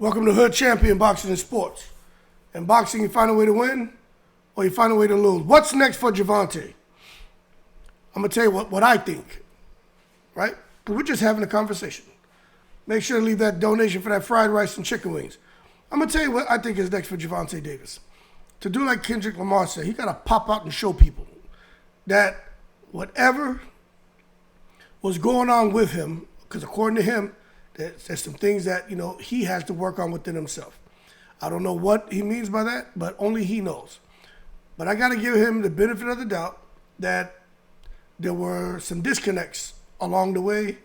Welcome to Hood Champion Boxing and Sports. In boxing, you find a way to win or you find a way to lose. What's next for Gervonta? I'm going to tell you what I think, right? Because we're just having a conversation. Make sure to leave that donation for that fried rice and chicken wings. I'm going to tell you what I think is next for Gervonta Davis. To do like Kendrick Lamar said, he got to pop out and show people that whatever was going on with him, because according to him, there's some things that, he has to work on within himself. I don't know what he means by that, but only he knows. But I got to give him the benefit of the doubt that there were some disconnects along the way,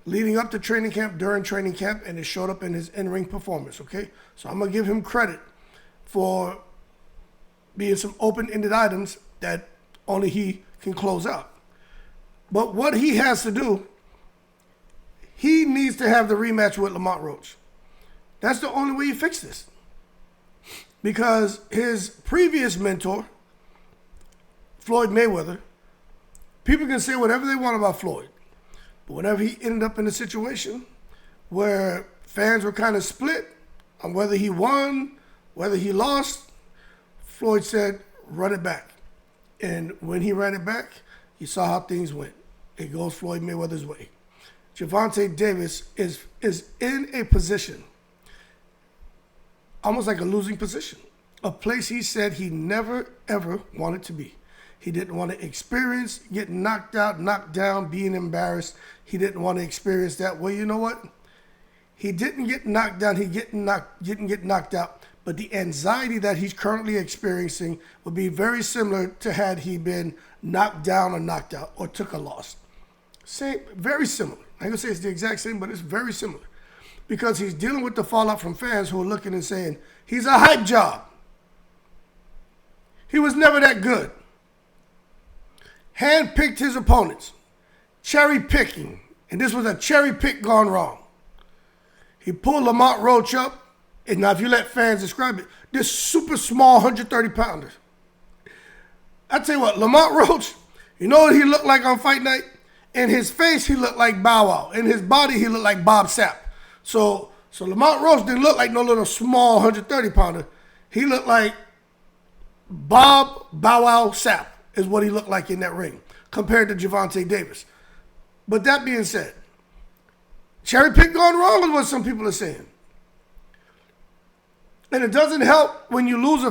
leading up to training camp, during training camp, and it showed up in his in-ring performance, okay? So I'm going to give him credit for being some open-ended items that only he can close out. But what he has to do, he needs to have the rematch with Lamont Roach. That's the only way you fix this. Because his previous mentor, Floyd Mayweather, people can say whatever they want about Floyd. But whenever he ended up in a situation where fans were kind of split on whether he won, whether he lost, Floyd said, run it back. And when he ran it back, you saw how things went. It goes Floyd Mayweather's way. Gervonta Davis is in a position, almost like a losing position, a place he said he never, ever wanted to be. He didn't want to experience getting knocked out, knocked down, being embarrassed. He didn't want to experience that. Well, you know what? He didn't get knocked down. He didn't get knocked out. But the anxiety that he's currently experiencing would be very similar to had he been knocked down or knocked out or took a loss. Same, very similar. I ain't gonna say it's the exact same, but it's very similar. Because he's dealing with the fallout from fans who are looking and saying, he's a hype job. He was never that good. Handpicked his opponents. Cherry picking. And this was a cherry pick gone wrong. He pulled Lamont Roach up. And now if you let fans describe it, this super small 130 pounder. I tell you what, Lamont Roach, you know what he looked like on fight night? In his face, he looked like Bow Wow. In his body, he looked like Bob Sapp. So Lamont Roach didn't look like no little small 130 pounder. He looked like Bow Wow Sapp is what he looked like in that ring compared to Gervonta Davis. But that being said, cherry pick gone wrong is what some people are saying. And it doesn't help when you lose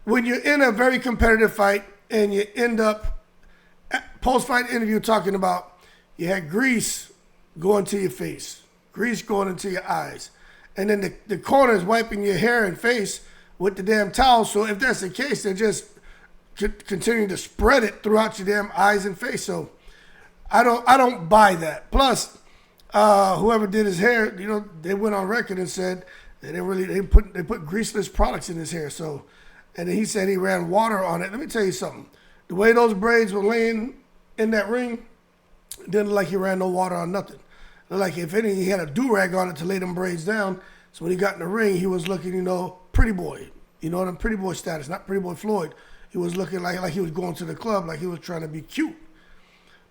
when you're in a very competitive fight and you end up post-fight interview talking about you had grease going to your face, grease going into your eyes, and then the corner is wiping your hair and face with the damn towel. So if that's the case, they're just continuing to spread it throughout your damn eyes and face. So I don't buy that. Plus, whoever did his hair, they went on record and said that they put greaseless products in his hair. So, and then he said he ran water on it. Let me tell you something. The way those braids were laying in that ring, it didn't look like he ran no water on nothing. It looked like if anything, he had a do-rag on it to lay them braids down. So when he got in the ring, he was looking, pretty boy. Pretty boy status, not pretty boy Floyd. He was looking like he was going to the club, like he was trying to be cute.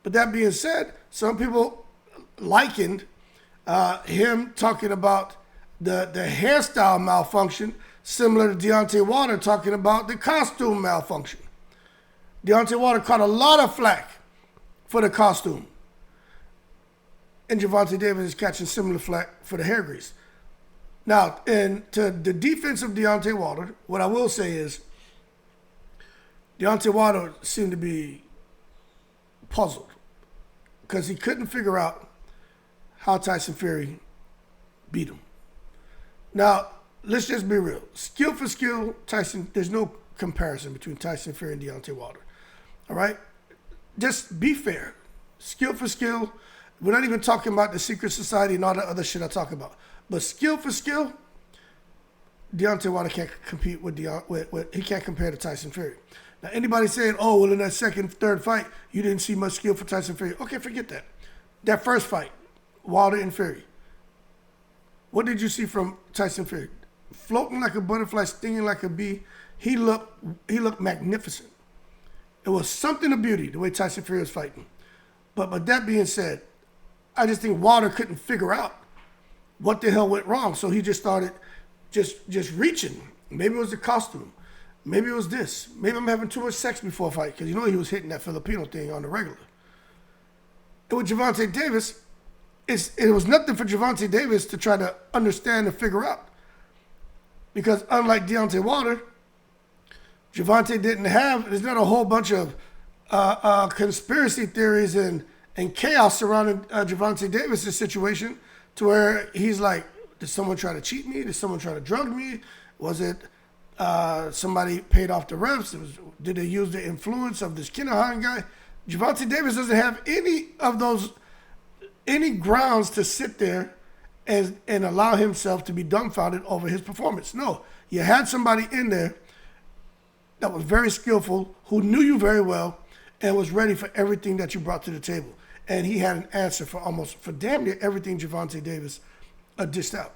But that being said, some people likened him talking about the hairstyle malfunction, similar to Deontay Wilder talking about the costume malfunction. Deontay Wilder caught a lot of flack for the costume. And Gervonta Davis is catching similar flack for the hair grease. Now, and to the defense of Deontay Wilder, what I will say is Deontay Wilder seemed to be puzzled because he couldn't figure out how Tyson Fury beat him. Now, let's just be real. Skill for skill, Tyson, there's no comparison between Tyson Fury and Deontay Wilder. All right? Just be fair. Skill for skill. We're not even talking about the secret society and all the other shit I talk about. But skill for skill, Deontay Wilder can't compete with he can't compare to Tyson Fury. Now, anybody saying, oh, well, in that second, third fight, you didn't see much skill for Tyson Fury. Okay, forget that. That first fight, Wilder and Fury. What did you see from Tyson Fury? Floating like a butterfly, stinging like a bee. He looked magnificent. It was something of beauty, the way Tyson Fury was fighting. But that being said, I just think Wilder couldn't figure out what the hell went wrong. So he just started just reaching. Maybe it was the costume. Maybe it was this. Maybe I'm having too much sex before a fight, because he was hitting that Filipino thing on the regular. And with Gervonta Davis, it was nothing for Gervonta Davis to try to understand and figure out. Because unlike Deontay Wilder, Gervonta there's not a whole bunch of conspiracy theories and chaos surrounding Gervonta Davis' situation to where he's like, did someone try to cheat me? Did someone try to drug me? Was it somebody paid off the refs? Did they use the influence of this Kinahan guy? Gervonta Davis doesn't have any grounds to sit there and allow himself to be dumbfounded over his performance. No, you had somebody in there that was very skillful, who knew you very well, and was ready for everything that you brought to the table. And he had an answer for damn near everything Gervonta Davis dished out.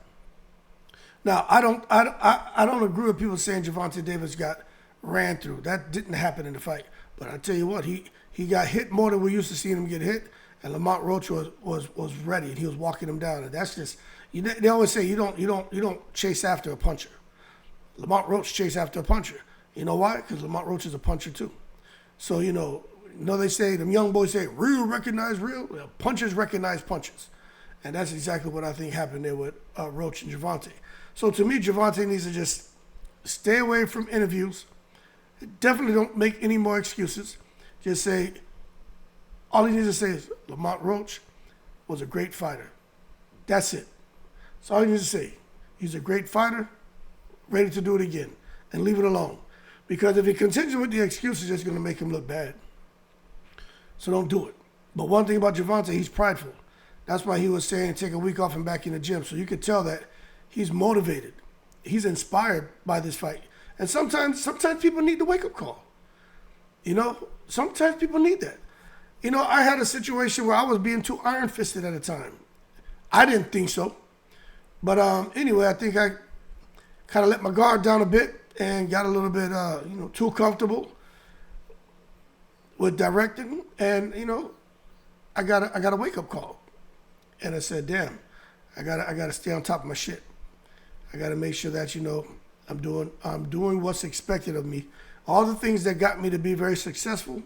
Now, I don't agree with people saying Gervonta Davis got ran through. That didn't happen in the fight. But I tell you what, he got hit more than we used to see him get hit. And Lamont Roach was ready, and he was walking him down. And that's just, they always say you don't chase after a puncher. Lamont Roach chased after a puncher. You know why? Because Lamont Roach is a puncher too. So they say, them young boys say, real recognize real. Well, punchers recognize punches. And that's exactly what I think happened there with Roach and Gervonta. So to me, Gervonta needs to just stay away from interviews. Definitely don't make any more excuses. Just say, all he needs to say is, Lamont Roach was a great fighter. That's it. That's all he needs to say. He's a great fighter, ready to do it again, and leave it alone. Because if he continues with the excuses, it's going to make him look bad. So don't do it. But one thing about Gervonta, he's prideful. That's why he was saying take a week off and back in the gym. So you could tell that he's motivated. He's inspired by this fight. And sometimes people need the wake-up call. Sometimes people need that. I had a situation where I was being too iron-fisted at a time. I didn't think so. But anyway, I think I kind of let my guard down a bit and got a little bit, too comfortable with directing. And, I got a wake-up call. And I said, damn, I gotta stay on top of my shit. I gotta make sure that, I'm doing what's expected of me. All the things that got me to be very successful,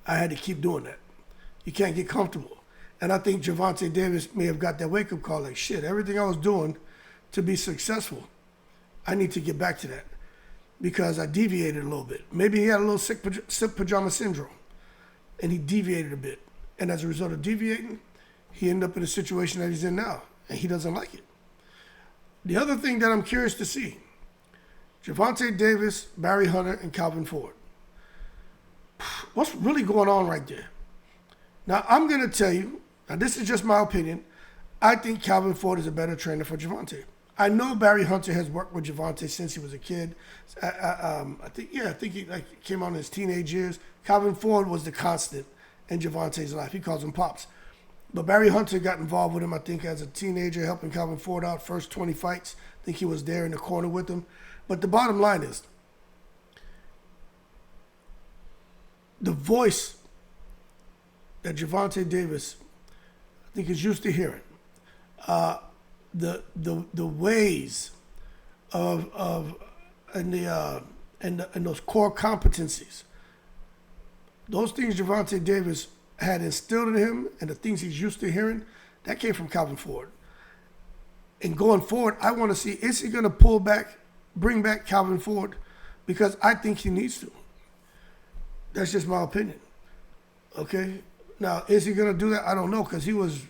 I had to keep doing that. You can't get comfortable. And I think Gervonta Davis may have got that wake-up call like, shit, everything I was doing to be successful, I need to get back to that because I deviated a little bit. Maybe he had a little sick pajama syndrome and he deviated a bit. And as a result of deviating, he ended up in a situation that he's in now and he doesn't like it. The other thing that I'm curious to see, Gervonta Davis, Barry Hunter, and Calvin Ford. What's really going on right there? Now, I'm going to tell you, now this is just my opinion, I think Calvin Ford is a better trainer for Gervonta. I know Barry Hunter has worked with Gervonta since he was a kid. I think he came on in his teenage years. Calvin Ford was the constant in Gervonta's life. He calls him Pops. But Barry Hunter got involved with him, I think, as a teenager, helping Calvin Ford out first 20 fights. I think he was there in the corner with him. But the bottom line is, the voice that Gervonta Davis, I think, is used to hearing, the ways of and those core competencies, those things Gervonta Davis had instilled in him, and the things he's used to hearing, that came from Calvin Ford. And going forward, I want to see, is he going to bring back Calvin Ford? Because I think he needs to. That's just my opinion. Okay? Now, is he going to do that? I don't know, because he was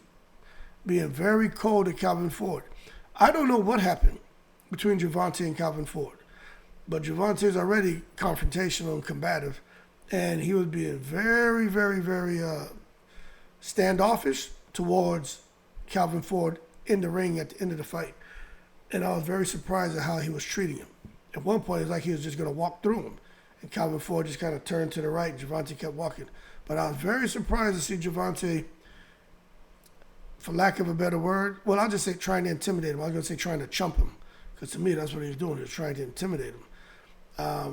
being very cold to Calvin Ford. I don't know what happened between Gervonta and Calvin Ford, but Gervonta is already confrontational and combative, and he was being very, very, very standoffish towards Calvin Ford in the ring at the end of the fight. And I was very surprised at how he was treating him. At one point, it was like he was just going to walk through him, and Calvin Ford just kind of turned to the right, and Gervonta kept walking. But I was very surprised to see Gervonta, for lack of a better word, well, I'll just say trying to intimidate him. I was going to say trying to chump him, because to me, that's what he was doing. He was trying to intimidate him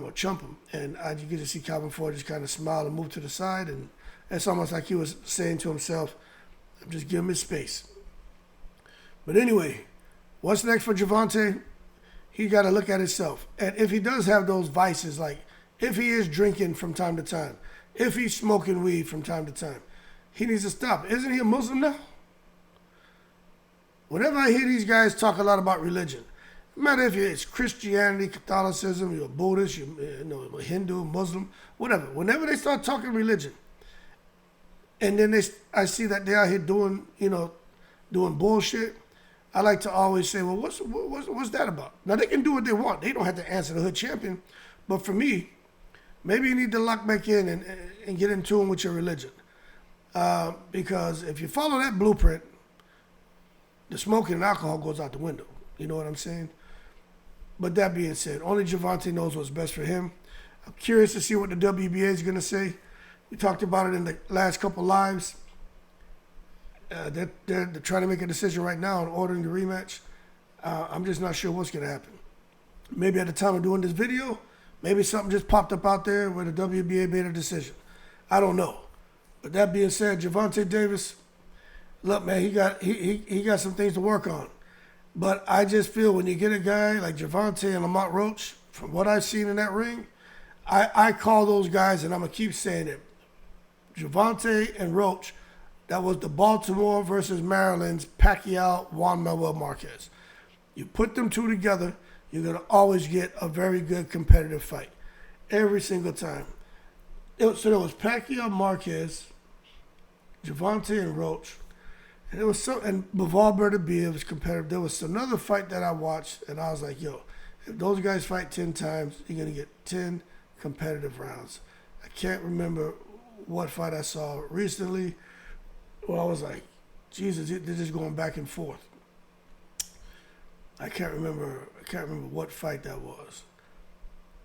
or chump him. And you get to see Calvin Ford just kind of smile and move to the side, and it's almost like he was saying to himself, I'm just giving him his space. But anyway, what's next for Gervonta? He got to look at himself. And if he does have those vices, like if he is drinking from time to time, if he's smoking weed from time to time, he needs to stop. Isn't he a Muslim now? Whenever I hear these guys talk a lot about religion, no matter if it's Christianity, Catholicism, you're a Buddhist, you're a Hindu, Muslim, whatever. Whenever they start talking religion, and then I see that they're out here doing bullshit, I like to always say, well, what's that about? Now, they can do what they want. They don't have to answer the hood champion. But for me, maybe you need to lock back in and get in tune with your religion. Because if you follow that blueprint, the smoking and alcohol goes out the window. You know what I'm saying? But that being said, only Gervonta knows what's best for him. I'm curious to see what the WBA is going to say. We talked about it in the last couple lives. They're trying to make a decision right now on ordering the rematch. I'm just not sure what's going to happen. Maybe at the time of doing this video, maybe something just popped up out there where the WBA made a decision. I don't know. But that being said, Gervonta Davis, look, man, he got some things to work on. But I just feel when you get a guy like Gervonta and Lamont Roach, from what I've seen in that ring, I call those guys, and I'm going to keep saying it, Gervonta and Roach, that was the Baltimore versus Maryland's Pacquiao, Juan Manuel Marquez. You put them two together, you're going to always get a very good competitive fight. Every single time. So there was Pacquiao, Marquez, Gervonta, and Roach. And it was and Bivol Bernabe was competitive. There was another fight that I watched, and I was like, yo, if those guys fight 10 times, you're going to get 10 competitive rounds. I can't remember what fight I saw recently. Well, I was like, Jesus, they're just going back and forth. I can't remember what fight that was.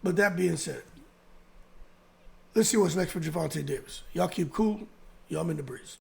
But that being said, let's see what's next for Gervonta Davis. Y'all keep cool. Y'all in the breeze.